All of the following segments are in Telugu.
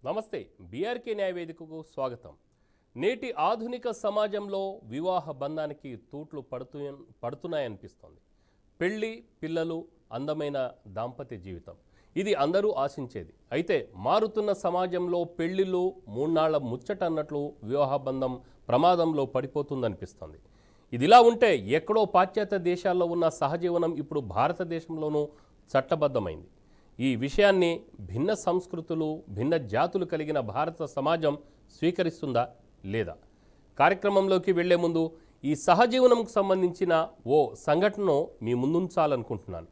నమస్తే బీఆర్కే న్యాయ వేదికకు స్వాగతం. నేటి ఆధునిక సమాజంలో వివాహ బంధానికి తూట్లు పడుతున్నాయనిపిస్తోంది. పెళ్లి, పిల్లలు, అందమైన దాంపత్య జీవితం ఇది అందరూ ఆశించేది. అయితే మారుతున్న సమాజంలో పెళ్లిళ్ళు మూన్నాళ్ల ముచ్చట అన్నట్లు వివాహ బంధం ప్రమాదంలో పడిపోతుందనిపిస్తోంది. ఇదిలా ఉంటే ఎక్కడో పాశ్చాత్య దేశాల్లో ఉన్న సహజీవనం ఇప్పుడు భారతదేశంలోనూ చట్టబద్ధమైంది. ఈ విషయాన్ని భిన్న సంస్కృతులు, భిన్న జాతులు కలిగిన భారత సమాజం స్వీకరిస్తుందా లేదా? కార్యక్రమంలోకి వెళ్లే ముందు ఈ సహజీవనంకు సంబంధించిన ఓ సంఘటనను మీ ముందుంచాలనుకుంటున్నాను.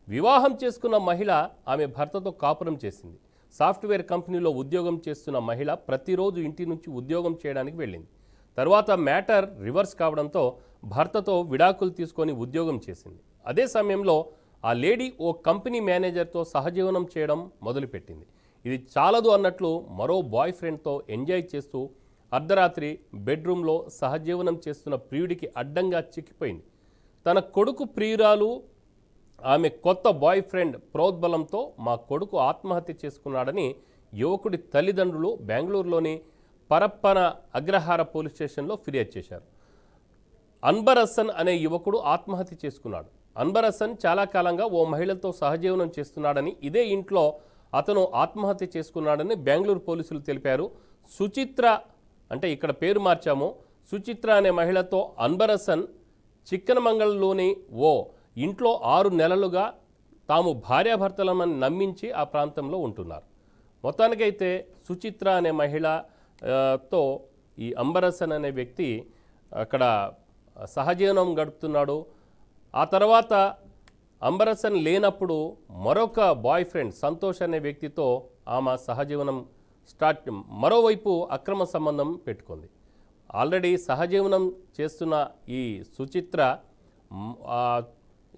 వివాహం చేసుకున్న మహిళ ఆమె భర్తతో కాపురం చేసింది. సాఫ్ట్వేర్ కంపెనీలో ఉద్యోగం చేస్తున్న మహిళ ప్రతిరోజు ఇంటి నుంచి ఉద్యోగం చేయడానికి వెళ్ళింది. తర్వాత మ్యాటర్ రివర్స్ కావడంతో భర్తతో విడాకులు తీసుకొని ఉద్యోగం చేసింది. అదే సమయంలో ఆ లేడీ ఓ కంపెనీ మేనేజర్తో సహజీవనం చేయడం మొదలుపెట్టింది. ఇది చాలదు అన్నట్లు మరో బాయ్ ఫ్రెండ్తో ఎంజాయ్ చేస్తూ అర్ధరాత్రి బెడ్రూమ్లో సహజీవనం చేస్తున్న ప్రియుడికి అడ్డంగా చిక్కిపోయింది. తన కొడుకు ప్రియురాలు ఆమె కొత్త బాయ్ ఫ్రెండ్ ప్రోద్బలంతో మా కొడుకు ఆత్మహత్య చేసుకున్నాడని యువకుడి తల్లిదండ్రులు బెంగళూరులోని పరప్పన అగ్రహార పోలీస్ స్టేషన్లో ఫిర్యాదు చేశారు. అన్బర్ హసన్ అనే యువకుడు ఆత్మహత్య చేసుకున్నాడు. అన్బర్ హసన్ చాలా కాలంగా ఓ మహిళతో సహజీవనం చేస్తున్నాడని, ఇదే ఇంట్లో అతను ఆత్మహత్య చేసుకున్నాడని బెంగళూరు పోలీసులు తెలిపారు. సుచిత్ర అంటే ఇక్కడ పేరు మార్చాము, సుచిత్ర అనే మహిళతో అన్బర్ హసన్ చిక్కనమంగళంలోని ఓ ఇంట్లో 6 నెలలుగా తాము భార్యాభర్తలమని నమ్మించి ఆ ప్రాంతంలో ఉంటున్నారు. మొత్తానికైతే సుచిత్ర అనే మహిళతో ఈ అన్బర్ హసన్ అనే వ్యక్తి అక్కడ సహజీవనం గడుపుతున్నాడు. ఆ తర్వాత అన్బర్ హసన్ లేనప్పుడు మరొక బాయ్ ఫ్రెండ్ సంతోష్ అనే వ్యక్తితో ఆమె సహజీవనం మరోవైపు అక్రమ సంబంధం పెట్టుకుంది. ఆల్రెడీ సహజీవనం చేస్తున్న ఈ సుచిత్ర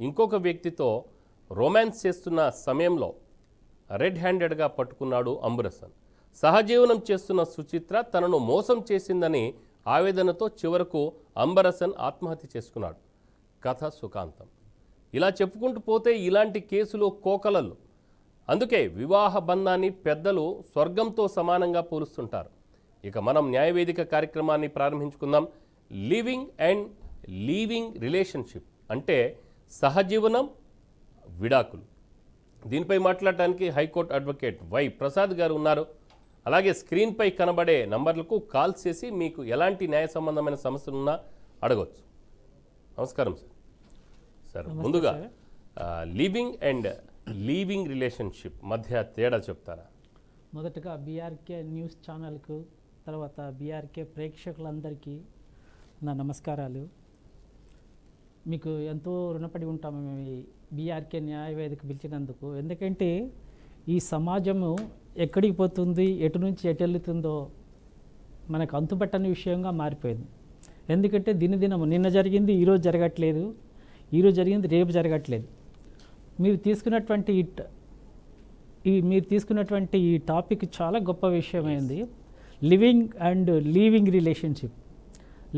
ఇంకొక వ్యక్తితో రొమాన్స్ చేస్తున్న సమయంలో రెడ్ హ్యాండెడ్గా పట్టుకున్నాడు అన్బర్ హసన్. సహజీవనం చేస్తున్న సుచిత్ర తనను మోసం చేసిందని ఆవేదనతో చివరకు అన్బర్ హసన్ ఆత్మహత్య చేసుకున్నాడు. కథ సుఖాంతం. ఇలా చెప్పుకుంటూ పోతే ఇలాంటి కేసులు కోకలలు. అందుకే వివాహ బంధాన్ని పెద్దలు స్వర్గంతో సమానంగా పోలుస్తుంటారు. ఇక మనం న్యాయవేదిక కార్యక్రమాన్ని ప్రారంభించుకుందాం. లివింగ్ అండ్ లీవింగ్ రిలేషన్షిప్ అంటే సహజీవనం, విడాకులు. దీనిపై మాట్లాడటానికి హైకోర్టు అడ్వకేట్ వై ప్రసాద్ గారు ఉన్నారు. అలాగే స్క్రీన్పై కనబడే నంబర్లకు కాల్ చేసి మీకు ఎలాంటి న్యాయ సంబంధమైన సమస్యలున్నా అడగవచ్చు. నమస్కారం సార్. సార్ ముందుగా లివింగ్ అండ్ లీవింగ్ రిలేషన్షిప్ మధ్య తేడా చెప్తారా? మొదటగా బీఆర్కే న్యూస్ ఛానల్కు, తర్వాత బీఆర్కే ప్రేక్షకులందరికీ నా నమస్కారాలు. మీకు ఎంతో రుణపడి ఉంటాము మేము ఈ బీఆర్కే న్యాయవేదిక పిలిచినందుకు. ఎందుకంటే ఈ సమాజము ఎక్కడికి పోతుంది, ఎటు నుంచి ఎటు వెళ్తుందో మనకు అంతుపట్టని విషయంగా మారిపోయింది. ఎందుకంటే దినదినము నిన్న జరిగింది ఈరోజు జరగట్లేదు, ఈరోజు జరిగింది రేపు జరగట్లేదు. మీరు తీసుకున్నటువంటి ఈ టాపిక్ చాలా గొప్ప విషయమైంది. Living and leaving relationship.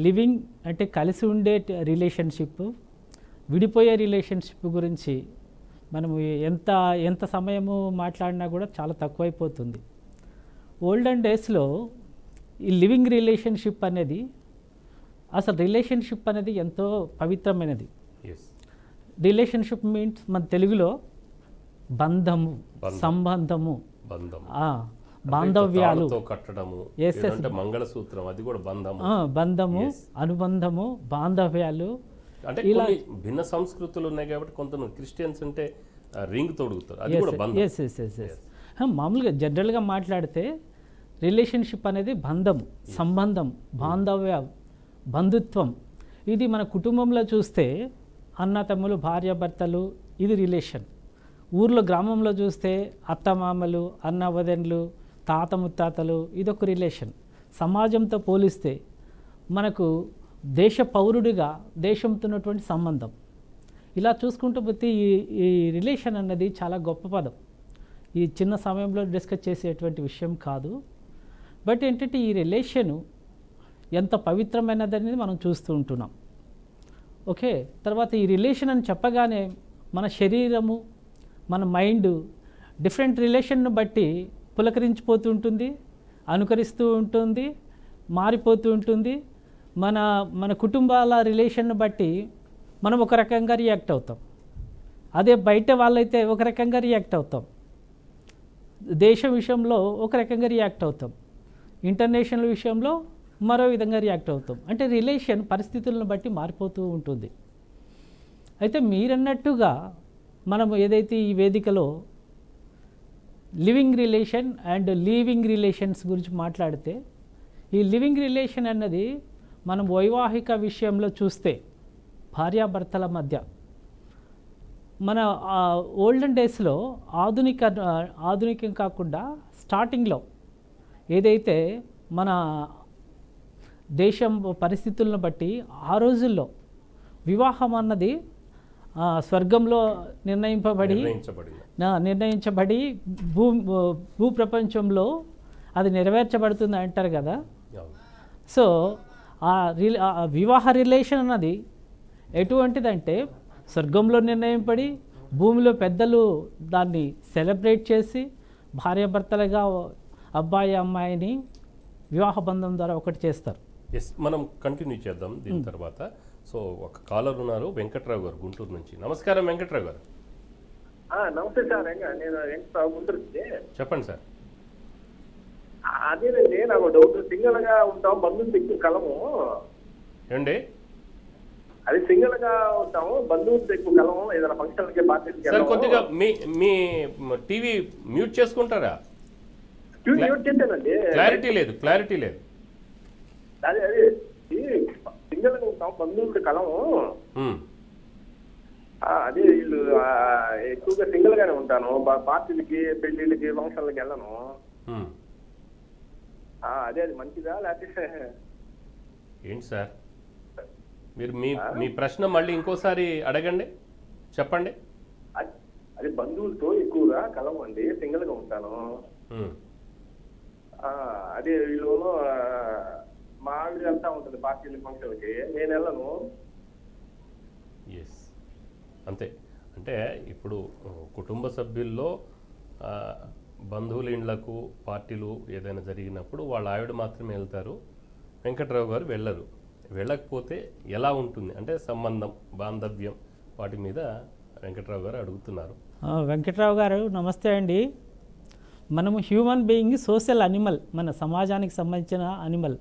Living అంటే కలిసి ఉండే రిలేషన్షిప్, విడిపోయే రిలేషన్షిప్ గురించి మనము ఎంత సమయము మాట్లాడినా కూడా చాలా తక్కువైపోతుంది. ఓల్డెన్ డేస్లో ఈ లివింగ్ రిలేషన్షిప్ అనేది, అసలు రిలేషన్షిప్ అనేది ఎంతో పవిత్రమైనది. రిలేషన్షిప్ మీన్స్ మన తెలుగులో బంధము, సంబంధము, బాంధవ్యాలు, మంగళసూత్రం, అది కూడా బంధము, అనుబంధము, బాంధవ్యాలు. అంటే ఇలా భిన్న సంస్కృతులు ఉన్నాయి కాబట్టి కొంత క్రిస్టియన్స్ అంటే రింగ్ తొడుగుతారు, అది కూడా బంధం. మామూలుగా జనరల్గా మాట్లాడితే రిలేషన్షిప్ అనేది బంధం, సంబంధం, బాంధవ్య, బంధుత్వం. ఇది మన కుటుంబంలో చూస్తే అన్న తమ్ములు, భార్యాభర్తలు, ఇది రిలేషన్. ఊర్లో గ్రామంలో చూస్తే అత్తమామలు, అన్న వదన్లు, తాత ముత్తాతలు, ఇదొక రిలేషన్. సమాజంతో పోలిస్తే మనకు దేశ పౌరుడిగా దేశంతో ఉన్నటువంటి సంబంధం. ఇలా చూసుకుంటూ పోతే ఈ రిలేషన్ అన్నది చాలా గొప్ప పదం. ఈ చిన్న సమయంలో డిస్కస్ చేసేటువంటి విషయం కాదు. బట్ ఏంటంటే ఈ రిలేషను ఎంత పవిత్రమైనదనేది మనం చూస్తూ ఉంటున్నాం. ఓకే, తర్వాత ఈ రిలేషన్ అని చెప్పగానే మన శరీరము, మన మైండ్ డిఫరెంట్ రిలేషన్ను బట్టి పులకరించిపోతూ ఉంటుంది, అనుకరిస్తూ ఉంటుంది, మారిపోతూ ఉంటుంది. మన మన కుటుంబాల రిలేషన్ను బట్టి మనం ఒక రకంగా రియాక్ట్ అవుతాం. అదే బయట వాళ్ళైతే ఒక రకంగా రియాక్ట్ అవుతాం. దేశం విషయంలో ఒక రకంగా రియాక్ట్ అవుతాం, ఇంటర్నేషనల్ విషయంలో మరో విధంగా రియాక్ట్ అవుతాం. అంటే రిలేషన్ పరిస్థితులను బట్టి మారిపోతూ ఉంటుంది. అయితే మీరన్నట్టుగా మనం ఏదైతే ఈ వేదికలో living relation and leaving relations గురించి మాట్లాడితే, ఈ లివింగ్ రిలేషన్ అన్నది మనం వైవాహిక విషయంలో చూస్తే భార్యాభర్తల మధ్య మన ఓల్డెన్ డేస్లో ఆధునికం కాకుండా స్టార్టింగ్లో ఏదైతే మన దేశం పరిస్థితులను బట్టి ఆ రోజుల్లో వివాహం అన్నది స్వర్గంలో నిర్ణయించబడి భూ ప్రపంచంలో అది నెరవేర్చబడుతుంది అంటారు కదా. సో ఆ వివాహ రిలేషన్ అన్నది ఎటువంటిదంటే స్వర్గంలో నిర్ణయింపడి భూమిలో పెద్దలు దాన్ని సెలబ్రేట్ చేసి భార్యాభర్తలుగా అబ్బాయి అమ్మాయిని వివాహ బంధం ద్వారా ఒకటి చేస్తారు. ఎస్, మనం కంటిన్యూ చేద్దాం దీని తర్వాత. సో ఒక కాలర్ ఉన్నారు, వెంకట్రావు గారు గుంటూరు నుంచి. నమస్కారం వెంకట్రావు గారు. నమస్తే సార్, నేను వెంకట్రావు గుంటూరు. చెప్పండి సార్. అదేనండి, నాకు డౌట్. సింగిల్ గా ఉంటాం, బంధువులు ఎక్కువ కలము ఏమండి? అది సింగిల్ గా ఉంటాము, బంధువులు ఎక్కువ కలము, ఏదైనా ఫంక్షన్లకి పార్టీలకి. సార్ కొద్దిగా మీ టీవీ మ్యూట్ చేసుకుంటారా? మ్యూట్ చేశానండి. క్లారిటీ లేదు. అదే సింగిల్ గా ఉంటాం, బంధువులకి కలము. అదే వీళ్ళు ఎక్కువగా సింగిల్ గానే ఉంటాను, పార్టీలకి పెళ్లిళ్ళకి ఫంక్షన్లకి వెళ్ళను. అదే అది మంచిదా లేకపోతే ఏంటి సార్? మీరు మీ ప్రశ్న మళ్ళీ ఇంకోసారి అడగండి, చెప్పండి. అది బంధువులతో ఎక్కువగా కలవండి, సింగిల్ గా ఉంటాను. అదే వీళ్ళు మా ఆవిడ వెళ్తా ఉంటుంది పార్టీలు ఫంక్షన్లకి, నేను వెళ్ళను. ఎస్, అంతే. అంటే ఇప్పుడు కుటుంబ సభ్యుల్లో బంధువుల ఇండ్లకు పార్టీలు ఏదైనా జరిగినప్పుడు వాళ్ళ ఆవిడ మాత్రమే వెళ్తారు, వెంకట్రావు గారు వెళ్ళకపోతే ఎలా ఉంటుంది అంటే సంబంధం, బాంధవ్యం, వాటి మీద వెంకట్రావు గారు అడుగుతున్నారు. వెంకట్రావు గారు నమస్తే అండి. మనము హ్యూమన్ బీయింగ్ సోషల్ అనిమల్, మన సమాజానికి సంబంధించిన అనిమల్.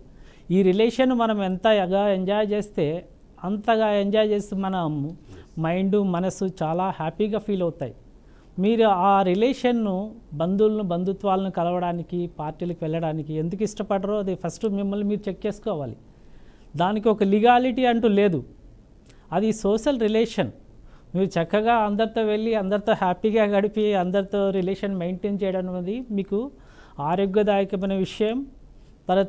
ఈ రిలేషన్ మనం ఎంతగా ఎంజాయ్ చేస్తే అంతగా ఎంజాయ్ చేస్తే మన మైండ్ మనసు చాలా హ్యాపీగా ఫీల్ అవుతాయి. మీరు ఆ రిలేషన్ను బంధుత్వాలను కలవడానికి పార్టీలకు వెళ్ళడానికి ఎందుకు ఇష్టపడరో అది ఫస్ట్ మిమ్మల్ని మీరు చెక్ చేసుకోవాలి. దానికి ఒక లీగాలిటీ అంటూ లేదు, అది సోషల్ రిలేషన్. మీరు చక్కగా అందరితో వెళ్ళి అందరితో హ్యాపీగా గడిపి అందరితో రిలేషన్ మెయింటైన్ చేయడం అనేది మీకు ఆరోగ్యదాయకమైన విషయం.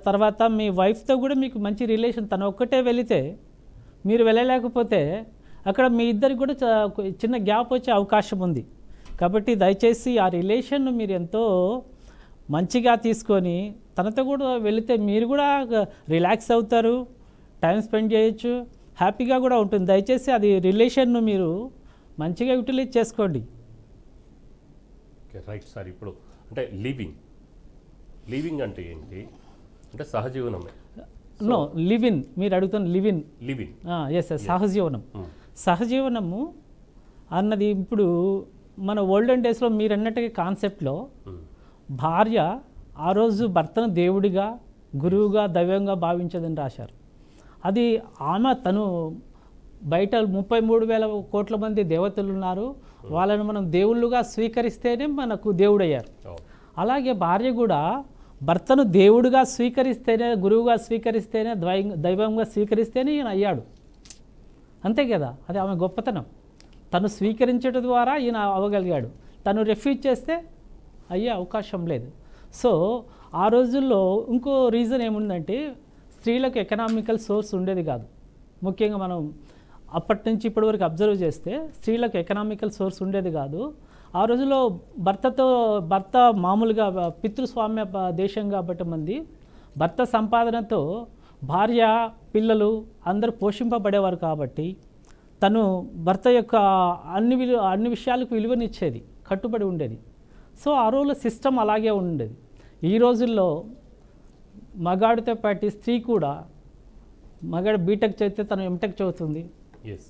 తర్వాత మీ వైఫ్తో కూడా మీకు మంచి రిలేషన్, తను ఒక్కటే వెళితే మీరు వెళ్ళలేకపోతే అక్కడ మీ ఇద్దరికి కూడా చిన్న గ్యాప్ వచ్చే అవకాశం ఉంది. కాబట్టి దయచేసి ఆ రిలేషన్ను మీరు ఎంతో మంచిగా తీసుకొని తనతో కూడా వెళితే మీరు కూడా రిలాక్స్ అవుతారు, టైం స్పెండ్ చేయొచ్చు, హ్యాపీగా కూడా ఉంటుంది. దయచేసి అది రిలేషన్ను మీరు మంచిగా యూటిలైజ్ చేసుకోండి. Right sir. ఇప్పుడు అంటే లివింగ్ అంటే ఏంటి? అంటే సహజీవనమే. నో, లివిన్ మీరు అడుగుతున్న లివిన్. ఎస్, సహజీవనం. సహజీవనము అన్నది ఇప్పుడు మన ఓల్డెన్ డేస్లో మీరు అన్నట్టుగా కాన్సెప్ట్లో భార్య ఆ రోజు భర్తను దేవుడిగా, గురువుగా, దైవంగా భావించదని రాశారు. అది ఆమె తను బయట 33,000 కోట్ల మంది దేవతలు ఉన్నారు, వాళ్ళని మనం దేవుళ్ళుగా స్వీకరిస్తేనే మనకు దేవుడయ్యారు. అలాగే భార్య కూడా భర్తను దేవుడిగా స్వీకరిస్తేనే, గురువుగా స్వీకరిస్తేనే, దైవంగా స్వీకరిస్తేనే ఈయన అయ్యాడు. అంతే కదా, అది ఆమె గొప్పతనం. తను స్వీకరించడం ద్వారా ఈయన అవ్వగలిగాడు. తను రిఫ్యూజ్ చేస్తే అయ్యే అవకాశం లేదు. సో ఆ రోజుల్లో ఇంకో రీజన్ ఏముందంటే స్త్రీలకు ఎకనామికల్ సోర్స్ ఉండేది కాదు. ముఖ్యంగా మనం అప్పటి నుంచి ఇప్పటి వరకు అబ్జర్వ్ చేస్తే స్త్రీలకు ఎకనామికల్ సోర్స్ ఉండేది కాదు. ఆ రోజుల్లో భర్త మామూలుగా పితృస్వామ్య దేశం కాబట్టి మంది భర్త సంపాదనతో భార్య, పిల్లలు అందరూ పోషింపబడేవారు. కాబట్టి తను భర్త యొక్క అన్ని విషయాలకు విలువనిచ్చేది, కట్టుబడి ఉండేది. సో ఆ రోజుల్లో సిస్టమ్ అలాగే ఉండేది. ఈ రోజుల్లో మగాడితో పాటు స్త్రీ కూడా, మగాడు బీటెక్ చదివితే తను ఎంటెక్ చదువుతుంది, ఎస్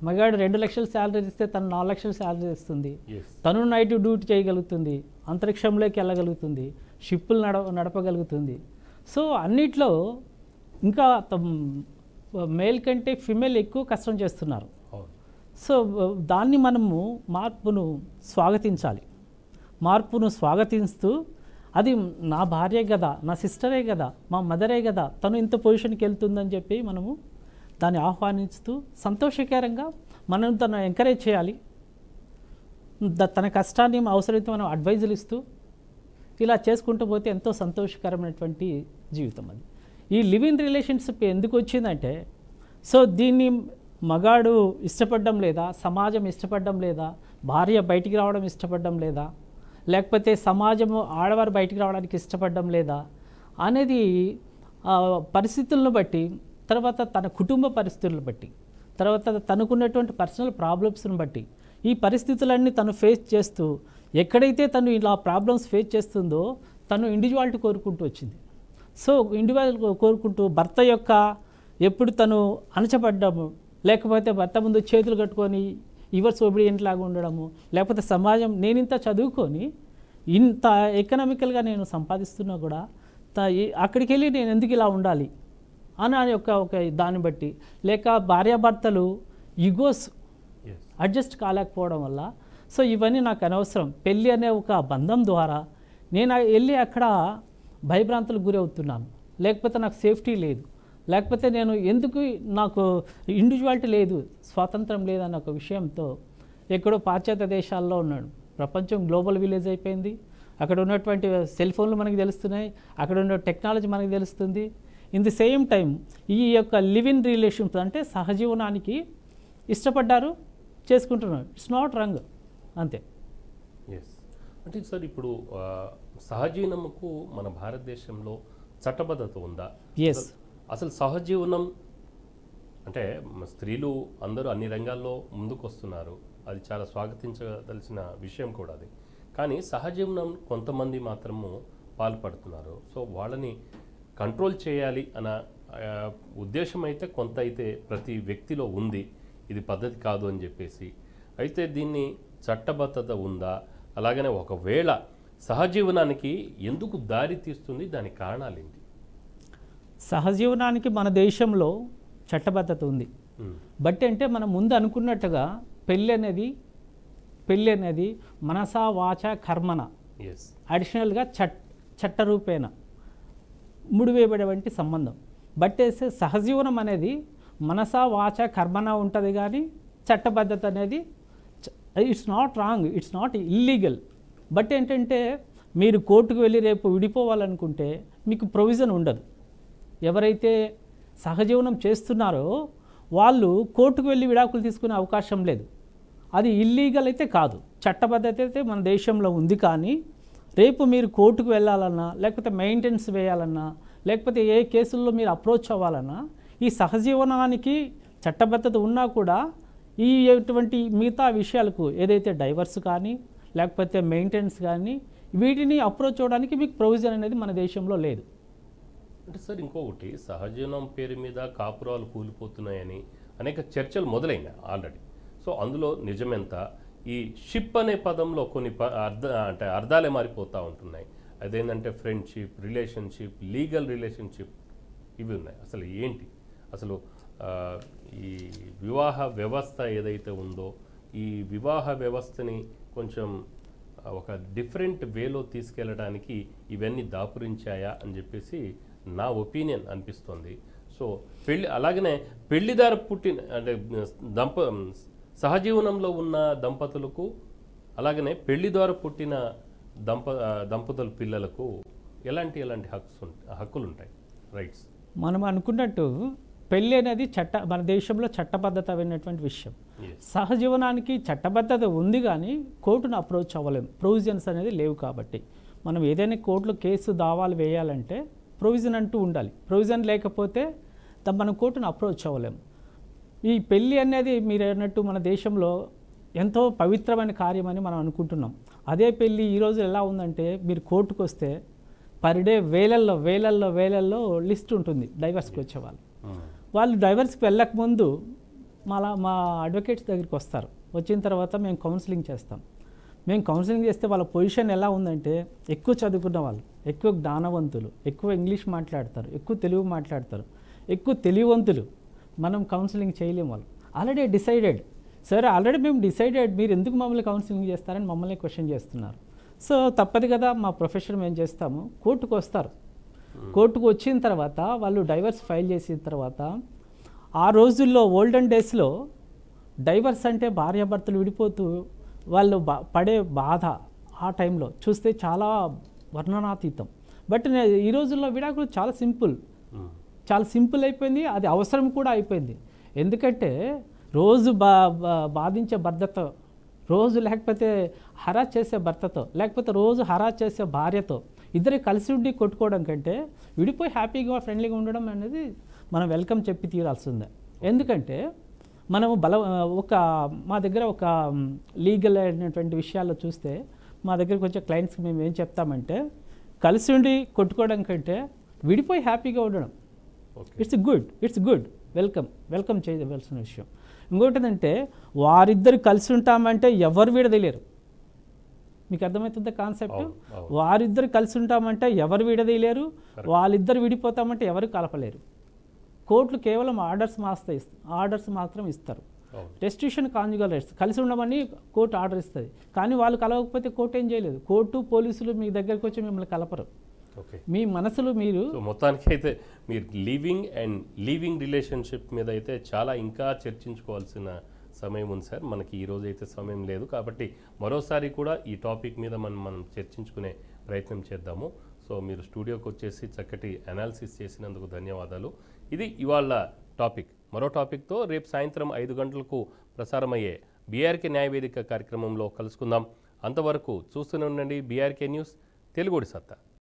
మగాడు 2 లక్షలు శాలరీ ఇస్తే తను 4 లక్షలు శాలరీ ఇస్తుంది, ఎస్ తను నైట్ డ్యూటీ చేయగలుగుతుంది, అంతరిక్షంలోకి వెళ్ళగలుగుతుంది, షిప్పులు నడపగలుగుతుంది. సో అన్నిట్లో ఇంకా మేల్ కంటే ఫిమేల్ ఎక్కువ కష్టం చేస్తున్నారు. అవును. సో దాన్ని మనము మార్పును స్వాగతించాలి. మార్పును స్వాగతిస్తూ అది నా భార్యే కదా, నా సిస్టరే కదా, మా మదరే కదా, తను ఇంత పొజిషన్కి వెళ్తుందని చెప్పి మనము దాన్ని ఆహ్వానిస్తూ సంతోషకరంగా మనం తను ఎంకరేజ్ చేయాలి. తన కష్టాన్ని అవసరమైతే మనం అడ్వైజులు ఇస్తూ ఇలా చేసుకుంటూ పోతే ఎంతో సంతోషకరమైనటువంటి జీవితం అది. ఈ లివ్ ఇన్ రిలేషన్షిప్ ఎందుకు వచ్చిందంటే, సో దీన్ని మగాడు ఇష్టపడడం లేదా, సమాజం ఇష్టపడడం లేదా, భార్య బయటికి రావడం ఇష్టపడడం లేదా, లేకపోతే సమాజము ఆడవారు బయటికి రావడానికి ఇష్టపడడం లేదా అనేది పరిస్థితులను బట్టి, తర్వాత తన కుటుంబ పరిస్థితులను బట్టి, తర్వాత తనకున్నటువంటి పర్సనల్ ప్రాబ్లమ్స్ని బట్టి, ఈ పరిస్థితులన్నీ తను ఫేస్ చేస్తూ ఎక్కడైతే తను ఇలా ప్రాబ్లమ్స్ ఫేస్ చేస్తుందో తను ఇండివిజువాలిటీ కోరుకుంటూ వచ్చింది. సో ఇండివిజువల్ కోరుకుంటూ భర్త యొక్క ఎప్పుడు తను అణచబడ్డము, లేకపోతే భర్త ముందు చేతులు కట్టుకొని యువర్స్ ఒబీడియంట్ లాగా ఉండడము, లేకపోతే సమాజం నేను ఇంత చదువుకొని ఇంత ఎకనామికల్గా నేను సంపాదిస్తున్నా కూడా అక్కడికి వెళ్ళి నేను ఎందుకు ఇలా ఉండాలి అని ఒక దాన్ని బట్టి, లేక భార్యాభర్తలు ఈగోస్ అడ్జస్ట్ కాలేకపోవడం వల్ల, సో ఇవన్నీ నాకు అనవసరం, పెళ్ళి అనే ఒక బంధం ద్వారా నేను వెళ్ళి అక్కడ భయభ్రాంతులకు గురి అవుతున్నాను, లేకపోతే నాకు సేఫ్టీ లేదు, లేకపోతే నేను ఎందుకు నాకు ఇండివిజువాలిటీ లేదు, స్వాతంత్రం లేదన్న ఒక విషయంతో ఎక్కడో పాశ్చాత్య దేశాల్లో ఉన్నాడు. ప్రపంచం గ్లోబల్ విలేజ్ అయిపోయింది. అక్కడ ఉన్నటువంటి సెల్ ఫోన్లు మనకి తెలుస్తున్నాయి, అక్కడ ఉన్న టెక్నాలజీ మనకి తెలుస్తుంది. ఇన్ ది సేమ్ టైం ఈ యొక్క లివ్ ఇన్ రిలేషన్స్ అంటే సహజీవనానికి ఇష్టపడ్డారు, చేసుకుంటున్నారు. ఇట్స్ నాట్ రాంగ్, అంతే. ఎస్ అంటే సార్ ఇప్పుడు సహజీవనముకు మన భారతదేశంలో చట్టబద్ధత ఉందా? ఎస్. అసలు సహజీవనం అంటే స్త్రీలు అందరూ అన్ని రంగాల్లో ముందుకు వస్తున్నారు, అది చాలా స్వాగతించదలసిన విషయం కూడా అది. కానీ సహజీవనం కొంతమంది మాత్రము పాల్పడుతున్నారు. సో వాళ్ళని కంట్రోల్ చేయాలి అన్న ఉద్దేశం అయితే కొంత అయితే ప్రతి వ్యక్తిలో ఉంది, ఇది పద్ధతి కాదు అని చెప్పేసి. అయితే దీన్ని చట్టబద్ధత ఉందా? అలాగనే ఒకవేళ సహజీవనానికి ఎందుకు దారి తీస్తుంది, దానికి కారణాలు ఏంటి? సహజీవనానికి మన దేశంలో చట్టబద్ధత ఉంది. బట్ అంటే మనం ముందు అనుకున్నట్టుగా పెళ్ళి అనేది మనసా వాచ కర్మన అడిషనల్గా చట్టరూపేణ ముడివేయబడేవంటి సంబంధం. బట్ వేసే సహజీవనం అనేది మనసా వాచ కర్మన ఉంటుంది, కానీ చట్టబద్ధత అనేది it's not wrong, it's not illegal. But ఏంటంటే మీరు కోర్టుకు వెళ్ళి రేపు విడిపోవాలనుకుంటే మీకు ప్రొవిజన్ ఉండదు. ఎవరైతే సహజీవనం చేస్తున్నారో వాళ్ళు కోర్టుకు వెళ్ళి విడాకులు తీసుకునే అవకాశం లేదు. అది ఇల్లీగల్ అయితే కాదు, చట్టబద్ధత అయితే మన దేశంలో ఉంది. కానీ రేపు మీరు కోర్టుకు వెళ్ళాలన్నా, లేకపోతే మెయింటెనెన్స్ వేయాలన్నా, లేకపోతే ఏ కేసుల్లో మీరు అప్రోచ్ అవ్వాలన్నా, ఈ సహజీవనానికి చట్టబద్ధత ఉన్నా కూడా ఈ ఎటువంటి మిగతా విషయాలకు ఏదైతే డైవర్స్ కానీ లేకపోతే మెయింటెనెన్స్ కానీ వీటిని అప్రోచ్ అవ్వడానికి మీకు ప్రొవిజన్ అనేది మన దేశంలో లేదు. అంటే సార్ ఇంకొకటి, సహజీవనం పేరు మీద కాపురాలు కూలిపోతున్నాయని అనేక చర్చలు మొదలైనాయి ఆల్రెడీ. సో అందులో నిజమెంత? ఈ షిప్ అనే పదంలో కొన్ని అర్థాలే మారిపోతూ ఉంటున్నాయి. అదేంటంటే ఫ్రెండ్షిప్, రిలేషన్షిప్, లీగల్ రిలేషన్షిప్, ఇవి ఉన్నాయి. అసలు ఏంటి అసలు ఈ వివాహ వ్యవస్థ ఏదైతే ఉందో ఈ వివాహ వ్యవస్థని కొంచెం ఒక డిఫరెంట్ వేలో తీసుకెళ్ళడానికి ఇవన్నీ దాపురించాయా అని చెప్పేసి నా ఒపీనియన్ అనిపిస్తుంది. సో అలాగనే పెళ్లిదారు పుట్టిన అంటే సహజీవనంలో ఉన్న దంపతులకు, అలాగనే పెళ్లి ద్వారా పుట్టిన దంపతుల పిల్లలకు ఎలాంటి హక్కులు ఉంటాయి, రైట్స్? మనం అనుకున్నట్టు పెళ్ళి అనేది మన దేశంలో చట్టబద్ధతమైనటువంటి విషయం. సహజీవనానికి చట్టబద్ధత ఉంది, కానీ కోర్టును అప్రోచ్ అవ్వలేము, ప్రొవిజన్స్ అనేది లేవు. కాబట్టి మనం ఏదైనా కోర్టులో కేసు దావాలు వేయాలంటే ప్రొవిజన్ అంటూ ఉండాలి. ప్రొవిజన్ లేకపోతే మనం కోర్టును అప్రోచ్ అవ్వలేము. ఈ పెళ్ళి అనేది మీరు అన్నట్టు మన దేశంలో ఎంతో పవిత్రమైన కార్యం అని మనం అనుకుంటున్నాం. అదే పెళ్ళి ఈరోజు ఎలా ఉందంటే మీరు కోర్టుకు వస్తే పర్ డే వేలల్లో లిస్ట్ ఉంటుంది డైవర్స్కి వచ్చేవాళ్ళు. వాళ్ళు డైవర్స్కి వెళ్ళకముందు మా అడ్వకేట్స్ దగ్గరికి వస్తారు. వచ్చిన తర్వాత మేము కౌన్సిలింగ్ చేస్తాం. మేము కౌన్సిలింగ్ చేస్తే వాళ్ళ పొజిషన్ ఎలా ఉందంటే ఎక్కువ చదువుకున్న వాళ్ళు, ఎక్కువ జ్ఞానవంతులు, ఎక్కువ ఇంగ్లీష్ మాట్లాడతారు, ఎక్కువ తెలుగు మాట్లాడతారు, ఎక్కువ తెలివివంతులు. మనం కౌన్సిలింగ్ చేయలేము. వాళ్ళు ఆల్రెడీ డిసైడెడ్, సరే ఆల్రెడీ మేము డిసైడెడ్, మీరు ఎందుకు మమ్మల్ని కౌన్సిలింగ్ చేస్తారని మమ్మల్ని క్వశ్చన్ చేస్తున్నారు. సో తప్పదు కదా, మా ప్రొఫెషన్ మేము చేస్తాము. కోర్టుకు వస్తారు. కోర్టుకు వచ్చిన తర్వాత వాళ్ళు డైవర్స్ ఫైల్ చేసిన తర్వాత ఆ రోజుల్లో ఓల్డెన్ డేస్లో డైవర్స్ అంటే భార్యాభర్తలు విడిపోతూ వాళ్ళు పడే బాధ ఆ టైంలో చూస్తే చాలా వర్ణనాతీతం. బట్ ఈ రోజుల్లో విడాకులు చాలా సింపుల్ అయిపోయింది. అది అవసరం కూడా అయిపోయింది. ఎందుకంటే రోజు బాధించే భర్తతో, రోజు లేకపోతే హరాస్ చేసే భర్తతో, లేకపోతే రోజు హరాస్ చేసే భార్యతో ఇద్దరు కలిసి ఉండి కొట్టుకోవడం కంటే విడిపోయి హ్యాపీగా ఫ్రెండ్లీగా ఉండడం అనేది మనం వెల్కమ్ చెప్పి తీరాల్సిందే. ఎందుకంటే మనము మా దగ్గర ఒక లీగల్ అయినటువంటి విషయాల్లో చూస్తే మా దగ్గరకు వచ్చే క్లయింట్స్కి మేము ఏం చెప్తామంటే కలిసి ఉండి కొట్టుకోవడం కంటే విడిపోయి హ్యాపీగా ఉండడం ఇట్స్ గుడ్ వెల్కమ్ చేయవలసిన విషయం. ఇంకోటి ఏంటంటే వారిద్దరు కలిసి ఉంటామంటే ఎవరు విడదీయలేరు. మీకు అర్థమవుతుందా కాన్సెప్ట్? వారిద్దరు కలిసి ఉంటామంటే ఎవరు విడదీయలేరు, వాళ్ళిద్దరు విడిపోతామంటే ఎవరు కలపలేరు. కోర్టులు కేవలం ఆర్డర్స్ మాత్రం ఇస్తారు. రెస్ట్రిక్షన్ కాంజుగల్ రైట్స్ కలిసి ఉండమని కోర్టు ఆర్డర్ ఇస్తుంది, కానీ వాళ్ళు కలవకపోతే కోర్టు ఏం చేయలేదు. కోర్టు పోలీసులు మీ దగ్గరికి వచ్చి మిమ్మల్ని కలపరు. మీ మనసులు మీరు మొత్తానికి అయితే మీరు లీవింగ్ రిలేషన్షిప్ మీద అయితే చాలా ఇంకా చర్చించుకోవాల్సిన సమయం ఉంది సార్. మనకి ఈరోజు అయితే సమయం లేదు కాబట్టి మరోసారి కూడా ఈ టాపిక్ మీద మనం చర్చించుకునే ప్రయత్నం చేద్దాము. సో మీరు స్టూడియోకి వచ్చేసి చక్కటి అనాలిసిస్ చేసినందుకు ధన్యవాదాలు. ఇది ఇవాళ టాపిక్. మరో టాపిక్తో రేపు సాయంత్రం 5 గంటలకు ప్రసారమయ్యే బీఆర్కే న్యాయవేదిక కార్యక్రమంలో కలుసుకుందాం. అంతవరకు చూస్తూనే ఉండండి బీఆర్కే న్యూస్, తెలుగుడి సత్తా.